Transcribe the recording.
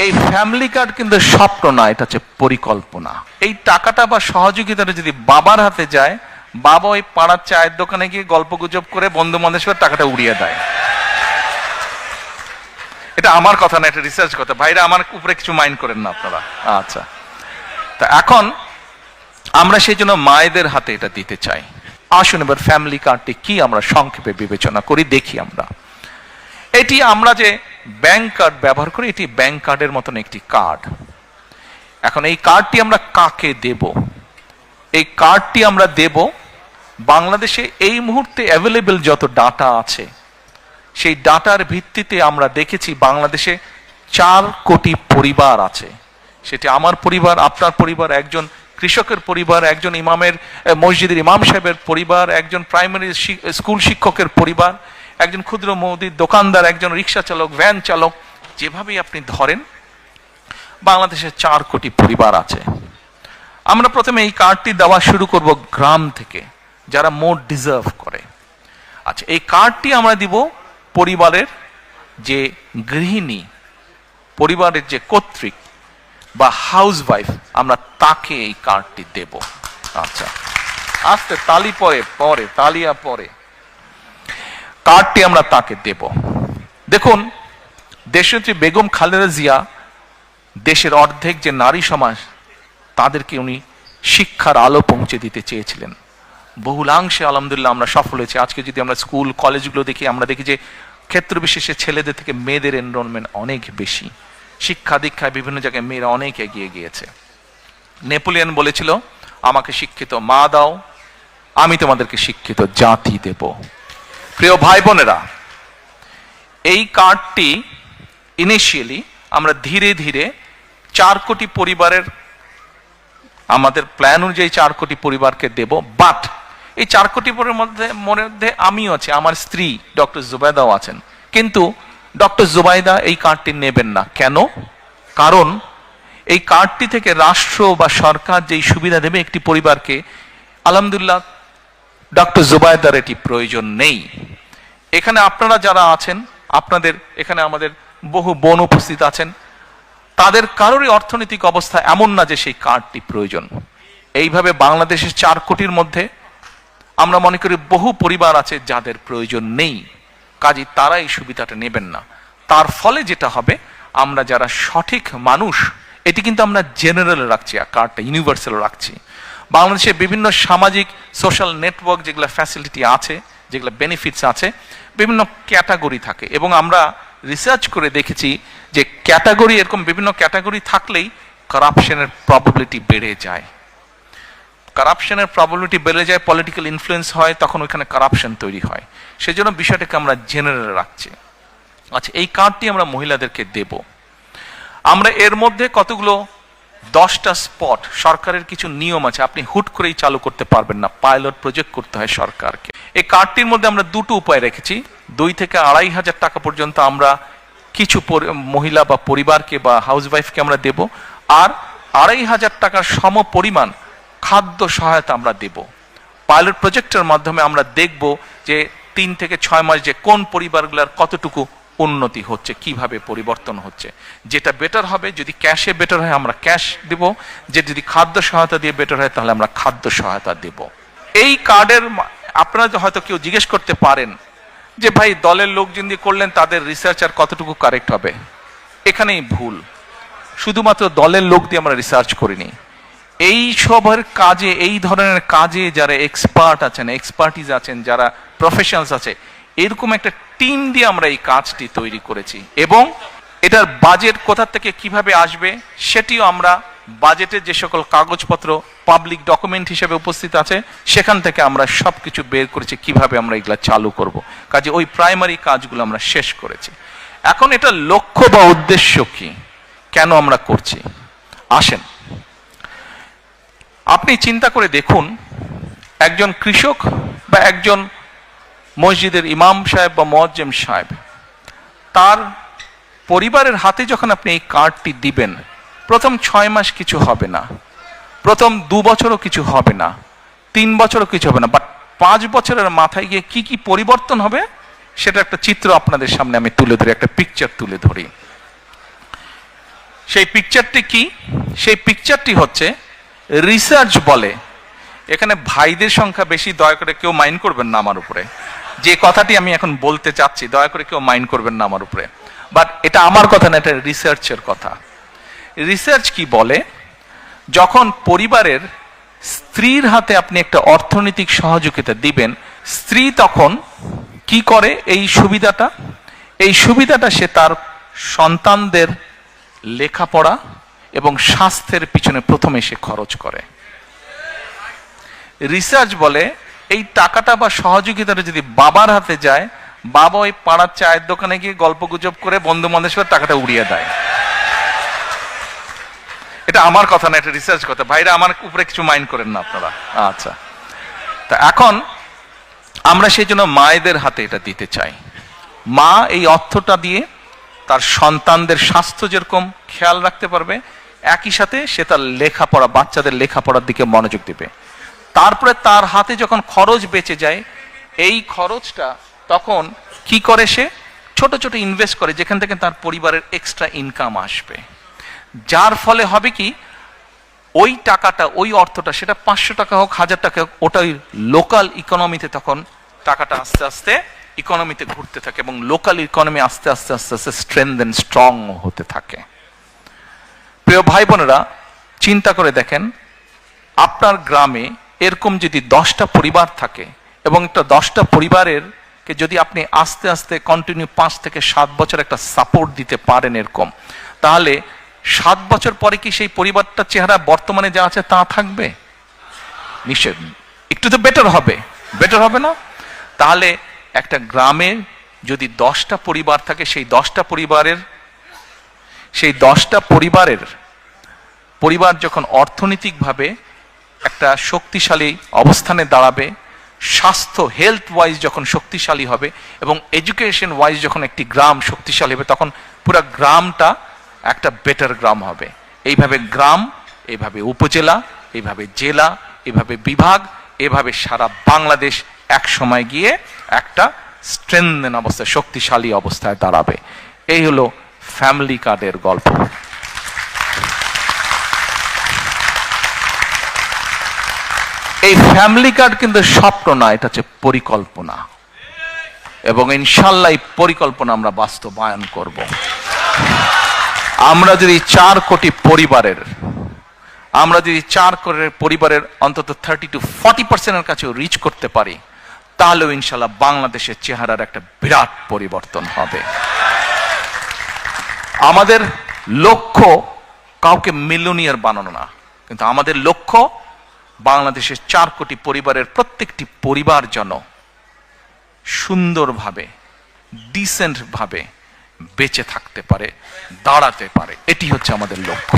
এই family card কিন্তু স্বপ্ন না, এটা হচ্ছে পরিকল্পনা। এই টাকাটা বা সহযোগিতাটা যদি বাবার হাতে যায়, বাবা ওই পাড়ার চায়ের দোকানে গিয়ে গল্প গুজব করে বন্ধু বান্ধবের টাকাটা উড়িয়ে দেয়। এটা আমার কথা না, এটা রিসার্চ কথা। ভাইরা আমার উপরে কিছু মাইন্ড করেন না আপনারা। আচ্ছা, তা এখন আমরা সেই জন্য মায়েদের হাতে এটা দিতে চাই। আসুন এবার ফ্যামিলি কার্ডটি কি আমরা সংক্ষেপে বিবেচনা করি, দেখি আমরা। এটি আমরা যে ব্যাংক কার্ড ব্যবহার করি, এটি ব্যাংক কার্ডের মতন একটি কার্ড। এখন এই কার্ডটি আমরা কাকে দেব? এই কার্ডটি আমরা দেব বাংলাদেশে এই মুহূর্তে অ্যাভেলেবল যত ডাটা আছে, সেই ডাটার ভিত্তিতে আমরা দেখেছি বাংলাদেশে 4 কোটি পরিবার আছে। সেটি আমার পরিবার, আপনার পরিবার, একজন কৃষকের পরিবার, একজন ইমামের মসজিদের ইমাম সাহেবের পরিবার, একজন প্রাইমারি স্কুল শিক্ষকের পরিবার, একজন ক্ষুদ্র মুদির দোকানদার, একজন রিক্সা চালক, ভ্যান চালক, যেভাবেই আপনি ধরেন বাংলাদেশে 4 কোটি পরিবার আছে। আমরা প্রথমে এই কার্ডটি দেওয়া শুরু করব গ্রাম থেকে, যারা মোর ডিজার্ভ করে। আচ্ছা, এই কার্ডটি আমরা দিব পরিবারের যে গৃহিণী, পরিবারের যে কর্ত্রী বা হাউস ওয়াইফ, আমরা তাকে এই কার্ডটি দেব। আচ্ছা, আস্তে তালি পরে তালিয়া পরে কার্ডটি আমরা তাকে দেব। দেখুন, দেশনেত্রী বেগম খালেদা জিয়া দেশের অর্ধেক যে নারী সমাজ, তাদেরকে উনি শিক্ষার আলো পৌঁছে দিতে চেয়েছিলেন। বহুলাংশে আলহামদুলিল্লাহ আমরা সফল হয়েছি। আজকে যদি আমরা স্কুল কলেজগুলো দেখি, আমরা দেখি যে ক্ষেত্র বিশেষে ছেলেদের থেকে মেয়েদের এনরোলমেন্ট অনেক বেশি। শিক্ষা দীক্ষায় বিভিন্ন জায়গায় মেয়েরা অনেক এগিয়ে গিয়েছে। নেপোলিয়ন বলেছিল, আমাকে শিক্ষিত মা দাও, আমি তোমাদেরকে শিক্ষিত জাতি দেব। প্রিয় ভাই বোনেরা, এই কার্ডটি ইনিশিয়ালি আমরা ধীরে ধীরে 4 কোটি পরিবারের, আমাদের প্ল্যান অনুযায়ী 4 কোটি পরিবারকে দেব। বাট এই 4 কোটি পরিবারের মধ্যে আমিও আছি, আমার স্ত্রী ডক্টর জুবাইদাও আছেন। কিন্তু ডক্টর জুবাইদা এই কার্ডটি নেবেন না। কেন? কারণ এই কার্ডটি থেকে রাষ্ট্র বা সরকার যেই সুবিধা দেবে একটি পরিবারকে, আলহামদুলিল্লাহ ডক্টর জুবাইদার এটি প্রয়োজন নেই। এখানে আপনারা যারা আছেন, আপনাদের এখানে আমাদের বহু বোন উপস্থিত আছেন, তাদের কারোরই অর্থনৈতিক অবস্থা এমন না যে সেই কার্ডটি প্রয়োজন। এইভাবে বাংলাদেশের 4 কোটির মধ্যে আমরা মনে করি বহু পরিবার আছে যাদের প্রয়োজন নেই, কাজেই তারা এই সুবিধাটা নেবেন না। তার ফলে যেটা হবে, আমরা যারা সঠিক মানুষ, এটি কিন্তু আমরা জেনারেল রাখছি, কার্ডটা ইউনিভার্সাল রাখছি। বাংলাদেশে বিভিন্ন সামাজিক সোশ্যাল নেটওয়ার্ক যেগুলো ফ্যাসিলিটি আছে, যেগুলো বেনিফিটস আছে, বিভিন্ন ক্যাটাগরি থাকে। এবং আমরা রিসার্চ করে দেখেছি যে ক্যাটাগরি, এরকম বিভিন্ন ক্যাটাগরি থাকলেই কারাপশনের প্রবাবিলিটি বেড়ে যায়। কারাপশনের প্রবাবিলিটি বেড়ে যায়, পলিটিক্যাল ইনফ্লুয়েন্স হয়, তখন ওইখানে কারাপশন তৈরি হয়। সেজন্য বিষয়টাকে আমরা জেনারেল রাখছি। আচ্ছা, এই কার্ডটি আমরা মহিলাদেরকে দেব। আমরা এর মধ্যে কতগুলো 10টা স্পট, সরকারের কিছু নিয়ম আছে, আপনি হুট করেই চালু করতে পারবেন না, পাইলট প্রজেক্ট করতে হয় সরকারকে। এই কার্ডটির মধ্যে আমরা 2টো উপায় রেখেছি। 2 থেকে 2,500 টাকা পর্যন্ত আমরা কিছু মহিলা বা পরিবারকে বা হাউস ওয়াইফকে আমরা দেব, আর 2,500 টাকার সম পরিমাণ খাদ্য সহায়তা আমরা দেব। পাইলট প্রজেক্টের মাধ্যমে আমরা দেখব যে 3 থেকে 6 মাস যে কোন পরিবারগুলোর কতটুকু উন্নতি হচ্ছে, কিভাবে পরিবর্তন হচ্ছে। যেটা বেটার হবে, যদি ক্যাশে বেটার হয় আমরা ক্যাশ দেব, যে যদি খাদ্য সহায়তা দিয়ে বেটার হয় তাহলে আমরা খাদ্য সহায়তা দেব। এই কার্ডের আপনারা হয়তো কেউ জিজ্ঞেস করতে পারেন যে ভাই, দলের লোকজন দিয়ে করলেন, তাদের রিসার্চ আর কতটুকু কারেক্ট হবে? এখানেই ভুল। শুধুমাত্র দলের লোক দিয়ে আমরা রিসার্চ করিনি। এই সবের কাজে, এই ধরনের কাজে যারা এক্সপার্ট আছেন, এক্সপার্টিজ আছেন, যারা প্রফেশনালস আছে, এরকম একটা টিম দিয়ে আমরা এই কাজটি তৈরি করেছি। এবং এটার বাজেট কোথা থেকে কিভাবে আসবে সেটিও আমরা, বাজেটের যে সকল কাগজপত্র পাবলিক ডকুমেন্ট হিসেবে উপস্থিত আছে, সেখান থেকে আমরা সবকিছু বের করেছি কিভাবে আমরা এগুলা চালু করব। কাজে ওই প্রাইমারি কাজগুলো আমরা শেষ করেছি। এখন এটা লক্ষ্য বা উদ্দেশ্য কি, কেন আমরা করছি, আসেন আপনি চিন্তা করে দেখুন। একজন কৃষক বা একজন মসজিদের ইমাম সাহেব বা মুয়াজ্জিম সাহেব, তার পরিবারের হাতে যখন আপনি এই কার্ডটি দিবেন, প্রথম 6 মাস কিছু হবে না, প্রথম 2 বছরও কিছু হবে না, 3 বছরও কিছু হবে না, বাট 5 বছরের মাথায় গিয়ে কি কি পরিবর্তন হবে সেটা একটা চিত্র আপনাদের সামনে আমি তুলে ধরি, একটা পিকচার তুলে ধরি। সেই পিকচারটি কি? সেই পিকচারটি হচ্ছে, রিসার্চ বলে, এখানে ভাইদের সংখ্যা বেশি, দয়া করে কেউ মাইন্ড করবেন না আমার উপরে, যে কথাটি আমি এখন বলতে চাচ্ছি দয়া করে কেউ মাইন্ড করবেন না আমার উপরে, বাট এটা আমার কথা না, এটা রিসার্চের কথা। রিসার্চ কি বলে, যখন পরিবারের স্ত্রীর হাতে আপনি একটা অর্থনৈতিক সহযোগিতা দিবেন, স্ত্রী তখন কি করে এই সুবিধাটা সে তার সন্তানদের লেখাপড়া এবং স্বাস্থ্যের পিছনে প্রথমে সে খরচ করে। রিসার্চ বলে এই টাকাটা বা সহযোগিতাটা যদি বাবার হাতে যায়, বাবা ওই পাড়ার চায়ের দোকানে গিয়ে গল্প গুজব করে বন্ধু বান্ধবের টাকাটা উড়িয়ে দেয়। এটা আমার কথা না, এটা রিসার্চ কথা। ভাইরা আমার উপরে কিছু মাইন্ড করেন না আপনারা। আচ্ছা, তা এখন আমরা সেই জন্য মায়েদের হাতে এটা দিতে চাই। মা এই অর্থটা দিয়ে তার সন্তানদের স্বাস্থ্য যেরকম খেয়াল রাখতে পারবে, একই সাথে সে তার লেখাপড়া, বাচ্চাদের লেখাপড়ার দিকে মনোযোগ দিবে। তারপরে তার হাতে যখন খরচ বেঁচে যায়, এই খরচটা তখন কি করে, সে ছোট ছোট ইনভেস্ট করে, যেখান থেকে তার পরিবারের এক্সট্রা ইনকাম আসবে। যার ফলে হবে কি, ওই টাকাটা, ওই অর্থটা, সেটা 500 টাকা হোক, 1000 টাকা হোক, ওটা ওই লোকাল ইকোনমিতে তখন টাকাটা আস্তে আস্তে ইকোনমিতে ঘুরতে থাকে এবং লোকাল ইকোনমি আস্তে আস্তে আস্তে আস্তে স্ট্রেংথেন, স্ট্রং হতে থাকে। প্রিয় ভাই বোনেরা, চিন্তা করে দেখেন, আপনার গ্রামে এরকম যদি 10টা পরিবার থাকে এবং একটা 10টা পরিবারের কে যদি আপনি আস্তে আস্তে কন্টিনিউ 5 থেকে 7 বছর একটা সাপোর্ট দিতে পারেন এরকম, তাহলে 7 বছর পরে কি সেই পরিবারটার চেহারা বর্তমানে যা আছে তা থাকবে? নিশ্চয় একটু তো বেটার হবে না? তাহলে একটা গ্রামে যদি 10টা পরিবার থাকে, সেই 10টা পরিবার যখন অর্থনৈতিকভাবে একটা শক্তিশালী অবস্থানে দাঁড়াবে, স্বাস্থ্য হেলথ ওয়াইজ যখন শক্তিশালী হবে এবং এডুকেশন ওয়াইজ যখন একটি গ্রাম শক্তিশালী হবে, তখন পুরো গ্রামটা একটা বেটার গ্রাম হবে। এইভাবে গ্রাম, এইভাবে উপজেলা, এইভাবে জেলা, এইভাবে বিভাগ, এভাবে সারা বাংলাদেশ এক সময় গিয়ে একটা স্ট্রেংথেন অবস্থায়, শক্তিশালী অবস্থায় দাঁড়াবে। এই হলো ফ্যামিলি কার্ডের গল্প। এই ফ্যামিলি কার্ড কিন্তু স্বপ্ন না, এটা হচ্ছে পরিকল্পনা, এবং ইনশাল্লাহ এই পরিকল্পনা আমরা বাস্তবায়ন করব। আমরা যদি 4 কোটি পরিবারের অন্তত 30 to 40% কাছেও রিচ করতে পারি, তাহলেও ইনশাল্লাহ বাংলাদেশের চেহারার একটা বিরাট পরিবর্তন হবে। আমাদের লক্ষ্য কাউকে মিলিয়নিয়ার বানানো না, কিন্তু আমাদের লক্ষ্য বাংলাদেশের 4 কোটি পরিবারের প্রত্যেকটি পরিবার যেন সুন্দরভাবে, ডিসেন্ট ভাবে বেঁচে থাকতে পারে, দাঁড়াতে পারে। এটি হচ্ছে আমাদের লক্ষ্য।